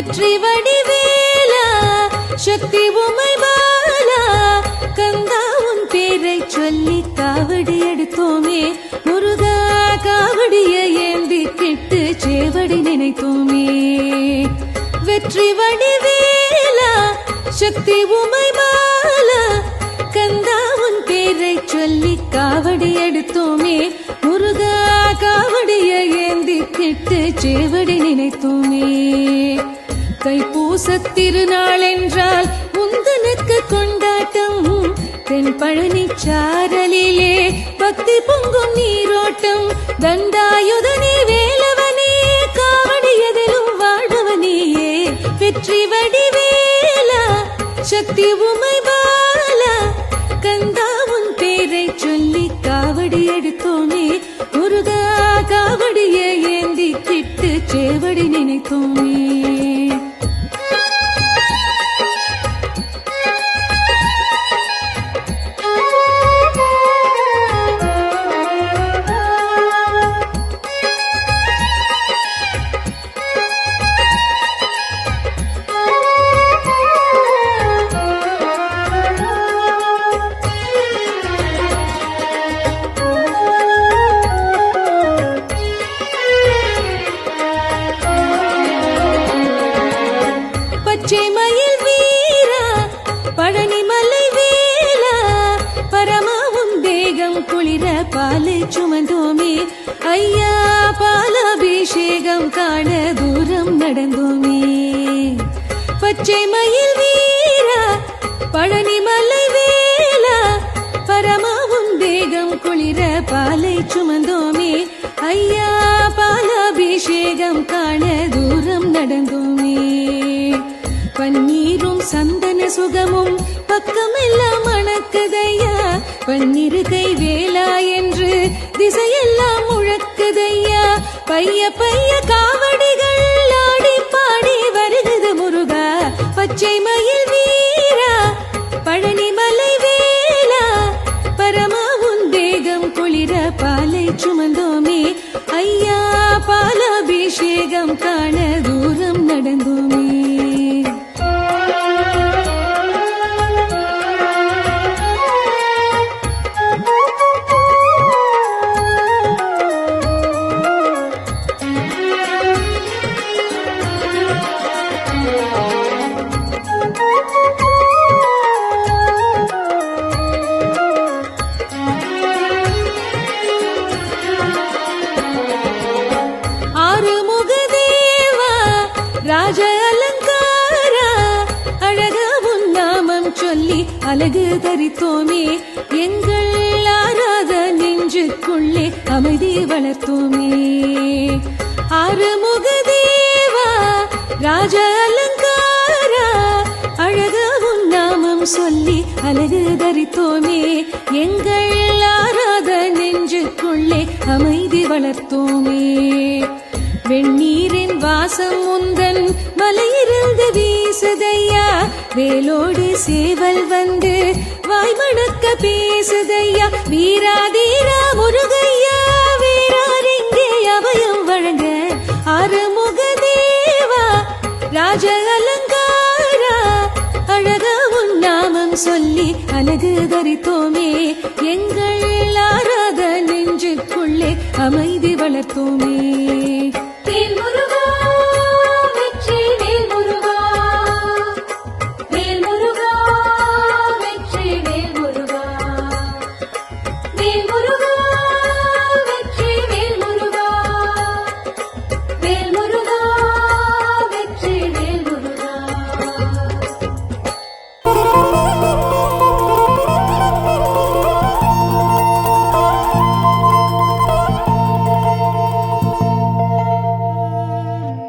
வெற்றி வடிவேலா சக்தி உமை பாலா கந்தா உன் பேரை சொல்லி காவடி எடுத்தோமே முருகா காவடிய ஏந்தி கிட்டு சேவடி நினைத்தோமே வெற்றி வடிவேலா சக்தி உமை பாலா கந்தா உன் பேரை சொல்லி காவடி எடுத்தோமே முருகா காவடிய ஏந்தி கிட்டு சேவடி நினைத்தோமே தைப்பூச திருநாள் என்றால் முந்தனுக்கு கொண்டாட்டம் தென் பழனி சாரலிலே பக்தி பொங்கும் நீரோட்டம் தண்டாயுதனே வேலவனே காவடியதிலும் வாழ்பவனேயே வெற்றி வடிவேலா சக்தி உமை பாலா கந்தா உன் பேரை சொல்லி காவடி எடுத்தோமே முருகா காவடிய ஏந்தி கிட்டு சேவடி நினைத்தோமே மயில் வீரா பழனிமலை வேலா பரமாவும் தேகம் குளிர பாலை சுமந்தோமே ஐயா பாலாபிஷேகம் காண தூரம் நடந்தோமே பச்சை மயில் வீரா பழனிமலை வேலா பரமாவும் தேகம் குளிர பாலை சுமந்தோமே ஐயா பாலாபிஷேகம் காண தூரம் நடந்தோமே பன்னீரும் சந்தன சுகமும் பக்கமெல்லாம் மணக்குதையா பன்னிருகை வேலா என்று திசையெல்லாம் முழக்குதையா பைய பைய காவடிகள் ஆடி பாடி வருகிறது முருகா பச்சை மயில் வீரா பழனிமலை வேலா பரமாவும் தேகம் குளிர பாலை சுமந்தோமே ஐயா பாலாபிஷேகம் காண தூரம் நடந்தோமே ராஜ அலங்காரா அழகா உன் நாமம் சொல்லி அழகு தரித்தோமே எங்கள் ஆராத நெஞ்சுக்குள்ளே அமைதி வளர்த்தோமே ஆறுமுக தேவா ராஜ அலங்காரா அழகா உன் நாமம் சொல்லி அழகு தரித்தோமே எங்கள் ஆராத நெஞ்சுக்குள்ளே அமைதி வளர்த்தோமே வெண்ணீரின் வாசம் முந்தன் மலையிருந்து வீசுதையா வேலோடு சேவல் வந்து வாய்மணக்க பேசுதையா வீராதீரா முருகையா வீராரிங்கே அபயம் வழங்க ஆறுமுக தேவா ராஜ அலங்காரா அழகா உன் நாமம் சொல்லி அழகு தரித்தோமே எங்கள் ஆராத நெஞ்சுக்குள்ளே அமைதி வளர்த்தோமே